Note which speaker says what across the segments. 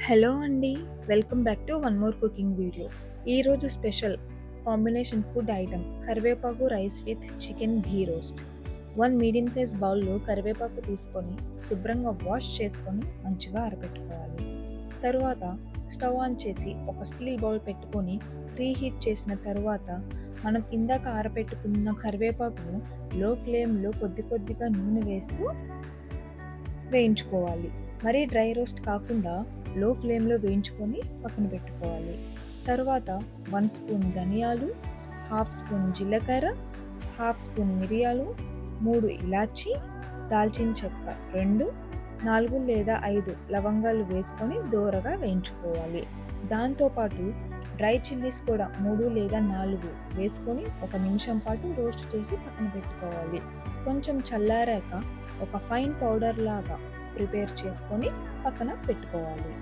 Speaker 1: Hello అండి. Welcome back to one more cooking video. ఈరోజు special combination food item కరివేపాకు rice with chicken ghee roast. 1 medium size బౌల్‌లో కరివేపాకు తీసుకొని శుభ్రంగా వాష్ చేసుకొని మంచిగా ఆరబెట్టుకోవాలి. తరువాత స్టవ్ ఆన్ చేసి ఒక స్టీల్ బౌల్ పెట్టుకొని ప్రీహీట్ చేసిన తరువాత మనం ఇందాక ఆరబెట్టుకున్న కరివేపాకును లో ఫ్లేమ్‌లో కొద్ది కొద్దిగా నూనె వేస్తూ వేయించుకోవాలి. మరీ డ్రై రోస్ట్ కాకుండా లో ఫ్లేమ్‌లో వేయించుకొని పక్కన పెట్టుకోవాలి. తరువాత 1 స్పూన్ ధనియాలు, హాఫ్ స్పూన్ జీలకర్ర, హాఫ్ స్పూన్ మిరియాలు, 3 ఇలాచీ, దాల్చిన చెక్క 2, 4 లేదా 5 లవంగాలు వేసుకొని దోరగా వేయించుకోవాలి. దాంతోపాటు డ్రై చిల్లీస్ కూడా 3 లేదా 4 వేసుకొని 1 నిమిషం పాటు రోస్ట్ చేసి పక్కన పెట్టుకోవాలి. కొంచెం చల్లారాక ఒక ఫైన్ పౌడర్ లాగా ప్రిపేర్ చేసుకొని పక్కన పెట్టుకోవాలి.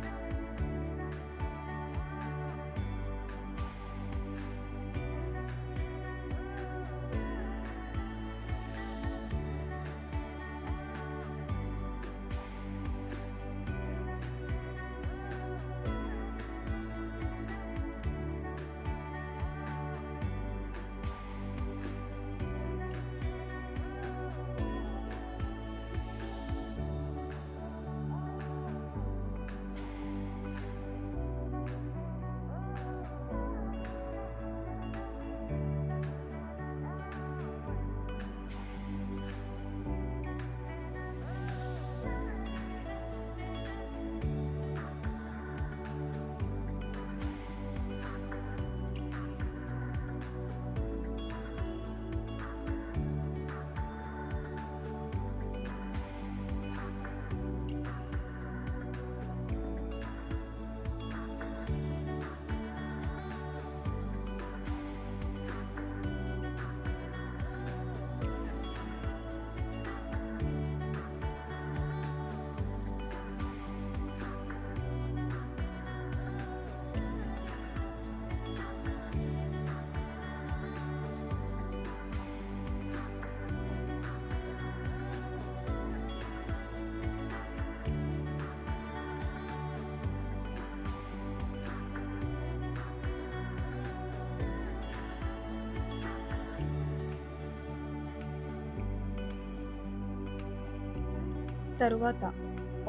Speaker 1: తరువాత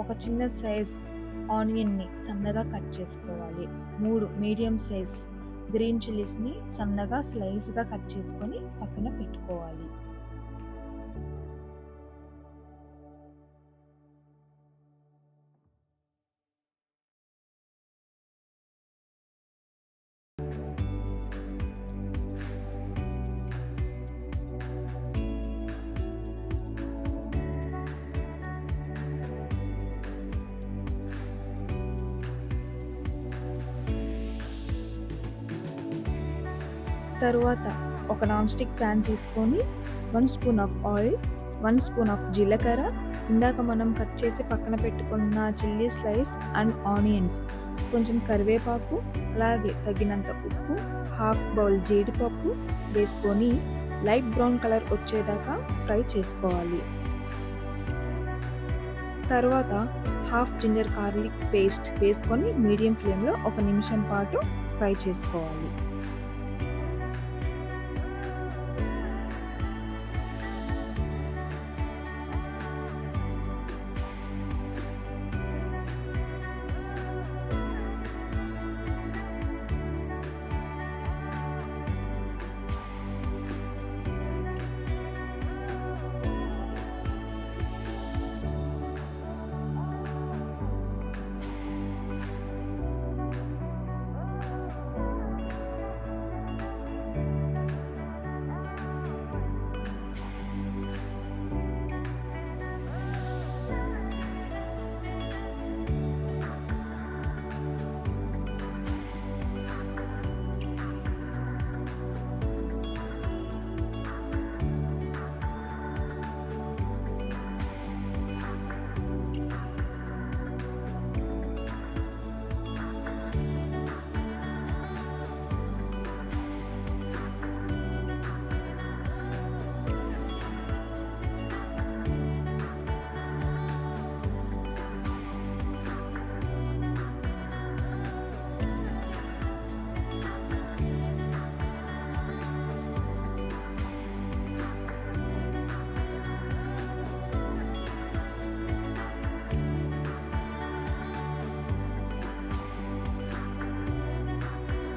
Speaker 1: ఒక చిన్న సైజ్ ఆనియన్ని సన్నగా కట్ చేసుకోవాలి. 3 మీడియం సైజ్ గ్రీన్ చిల్లీస్ని సన్నగా స్లైస్‌గా కట్ చేసుకొని పక్కన పెట్టుకోవాలి. తరువాత ఒక నాన్ స్టిక్ ప్యాన్ తీసుకొని 1 spoon of oil, 1 spoon of జీలకర్ర, ఇందాక మనం కట్ చేసి పక్కన పెట్టుకున్న చిల్లీ స్లైస్ అండ్ ఆనియన్స్, కొంచెం కరివేపాకు, అలాగే తగినంత ఉప్పు, హాఫ్ బౌల్ జీడిపప్పు వేసుకొని లైట్ బ్రౌన్ కలర్ వచ్చేదాకా ఫ్రై చేసుకోవాలి. తరువాత హాఫ్ జింజర్ గార్లిక్ పేస్ట్ వేసుకొని మీడియం ఫ్లేమ్‌లో 1 నిమిషం పాటు ఫ్రై చేసుకోవాలి.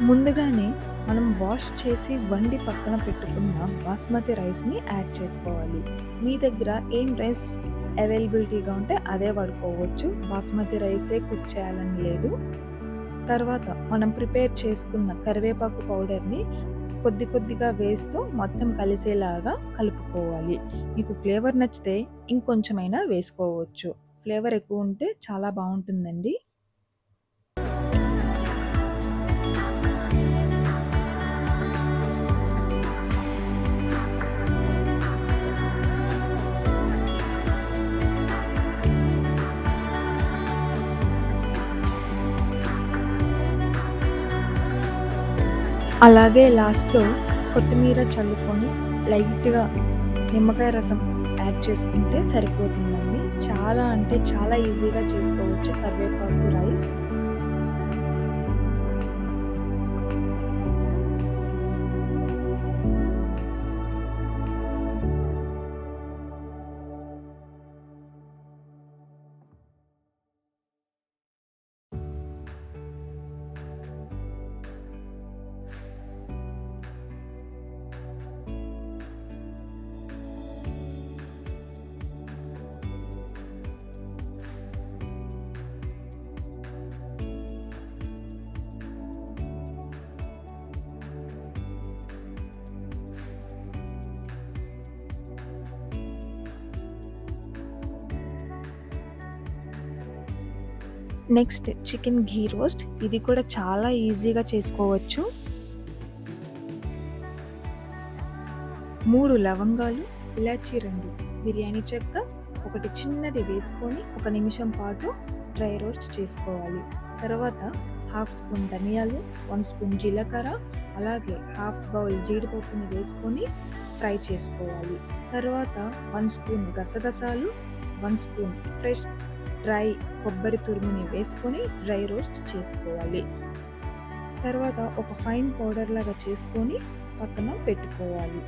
Speaker 1: ముందుగానే మనం వాష్ చేసి వండి పక్కన పెట్టుకున్న బాస్మతి రైస్‌ని యాడ్ చేసుకోవాలి. మీ దగ్గర ఏం రైస్ అవైలబిలిటీగా ఉంటే అదే వాడుకోవచ్చు. బాస్మతి రైసే కుక్ చేయాలని లేదు. తర్వాత మనం ప్రిపేర్ చేసుకున్న కరివేపాకు పౌడర్‌ని కొద్ది కొద్దిగా వేస్తూ మొత్తం కలిసేలాగా కలుపుకోవాలి. మీకు ఫ్లేవర్ నచ్చితే ఇంకొంచెమైనా వేసుకోవచ్చు. ఫ్లేవర్ ఎక్కువుంటే చాలా బావుంటుందండి. అలాగే లాస్ట్‌లో కొత్తిమీర చల్లుకొని లైట్‌గా నిమ్మకాయ రసం యాడ్ చేసుకుంటే సరిపోతుందండి. చాలా అంటే చాలా ఈజీగా చేసుకోవచ్చు కరివేపాకు రైస్. నెక్స్ట్ చికెన్ ఘీ రోస్ట్. ఇది కూడా చాలా ఈజీగా చేసుకోవచ్చు. 3 లవంగాలు, ఇలాచీ 2, బిర్యానీ చెక్క, ఒకటి చిన్నది వేసుకొని ఒక నిమిషం పాటు డ్రై రోస్ట్ చేసుకోవాలి. తర్వాత హాఫ్ స్పూన్ ధనియాలు, 1 స్పూన్ జీలకర్ర, అలాగే హాఫ్ బౌల్ జీడిపప్పుని వేసుకొని ఫ్రై చేసుకోవాలి. తర్వాత 1 స్పూన్ గసగసాలు, 1 స్పూన్ ఫ్రెష్ డ్రై కొబ్బరి తురుముని వేసుకొని డ్రై రోస్ట్ చేసుకోవాలి. తర్వాత ఒక ఫైన్ పౌడర్ లాగా చేసుకొని పక్కన పెట్టుకోవాలి.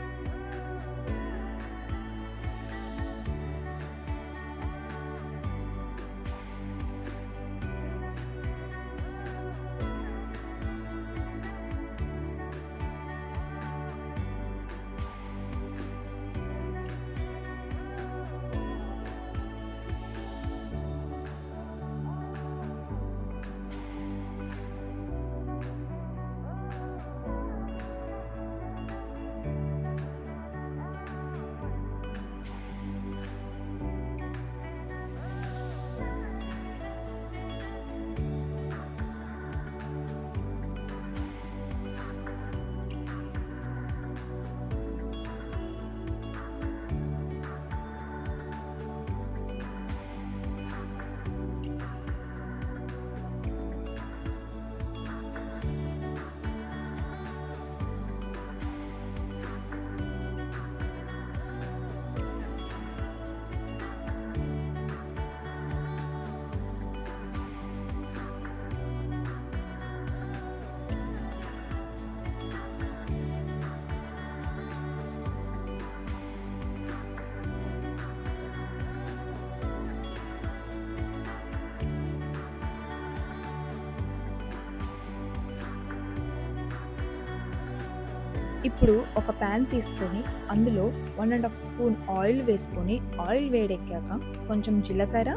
Speaker 1: ఇప్పుడు ఒక ప్యాన్ తీసుకొని అందులో 1½ స్పూన్ ఆయిల్ వేసుకొని ఆయిల్ వేడెక్కాక కొంచెం జీలకర్ర,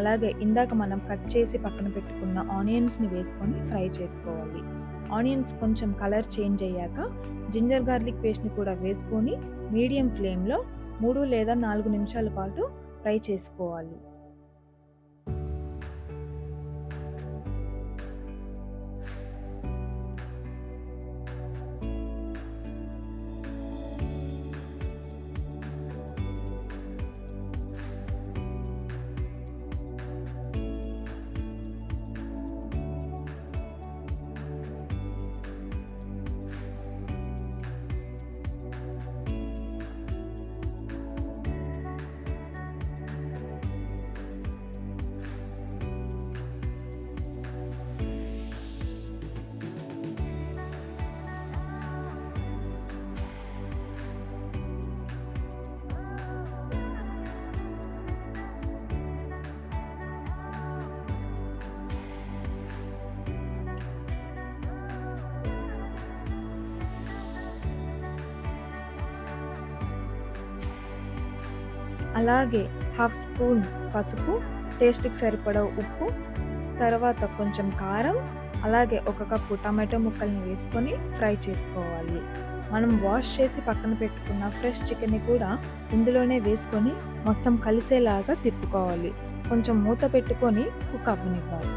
Speaker 1: అలాగే ఇందాక మనం కట్ చేసి పక్కన పెట్టుకున్న ఆనియన్స్‌ని వేసుకొని ఫ్రై చేసుకోవాలి. ఆనియన్స్ కొంచెం కలర్ చేంజ్ అయ్యాక జింజర్ గార్లిక్ పేస్ట్‌ని కూడా వేసుకొని మీడియం ఫ్లేమ్‌లో 3 లేదా 4 నిమిషాల పాటు ఫ్రై చేసుకోవాలి. అలాగే హాఫ్ స్పూన్ పసుపు, టేస్ట్‌కి సరిపడా ఉప్పు, తర్వాత కొంచెం కారం, అలాగే ఒక కప్పు టమాటో ముక్కల్ని వేసుకొని ఫ్రై చేసుకోవాలి. మనం వాష్ చేసి పక్కన పెట్టుకున్న ఫ్రెష్ చికెన్‌ని కూడా ఇందులోనే వేసుకొని మొత్తం కలిసేలాగా తిప్పుకోవాలి. కొంచెం మూత పెట్టుకొని కుక్ అవ్వనివ్వాలి.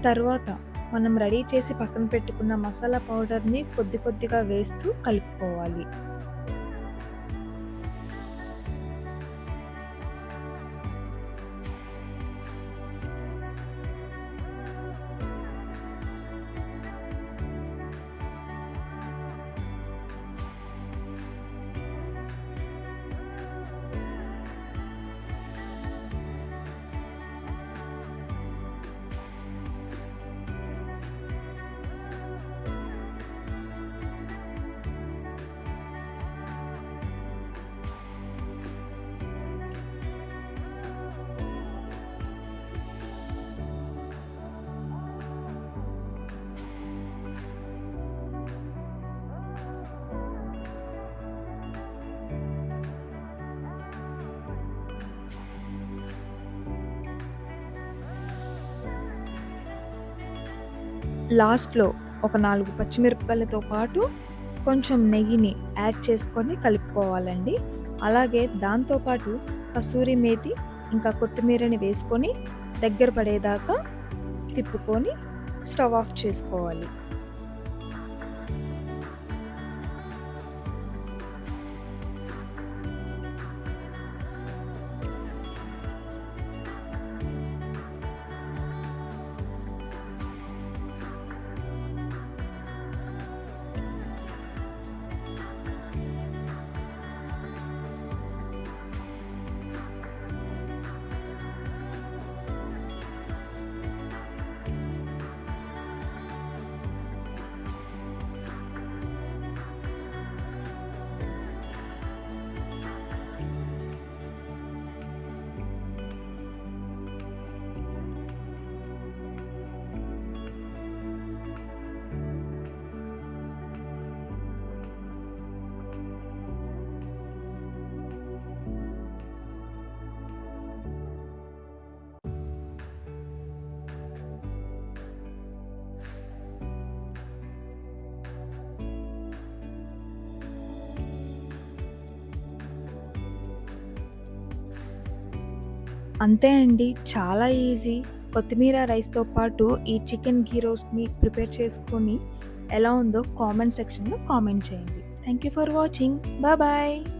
Speaker 1: తర్వాత మనం రెడీ చేసి పక్కన పెట్టుకున్న మసాలా పౌడర్‌ని కొద్ది కొద్దిగా వేస్తూ కలుపుకోవాలి. లాస్ట్‌లో ఒక 4 పచ్చిమిరపకాయలతో పాటు కొంచెం నెయ్యిని యాడ్ చేసుకొని కలుపుకోవాలండి. అలాగే దాంతో పాటు కసూరి మేతి, ఇంకా కొత్తిమీరని వేసుకొని దగ్గర పడేదాకా తిప్పుకొని స్టవ్ ఆఫ్ చేసుకోవాలి. అంతే అండి. చాలా ఈజీ. కొత్తిమీర రైస్‌తో పాటు ఈ చికెన్ ఘీ రోస్ట్‌ని ప్రిపేర్ చేసుకొని ఎలా ఉందో కామెంట్ సెక్షన్‌లో కామెంట్ చేయండి. Thank you for watching. Bye.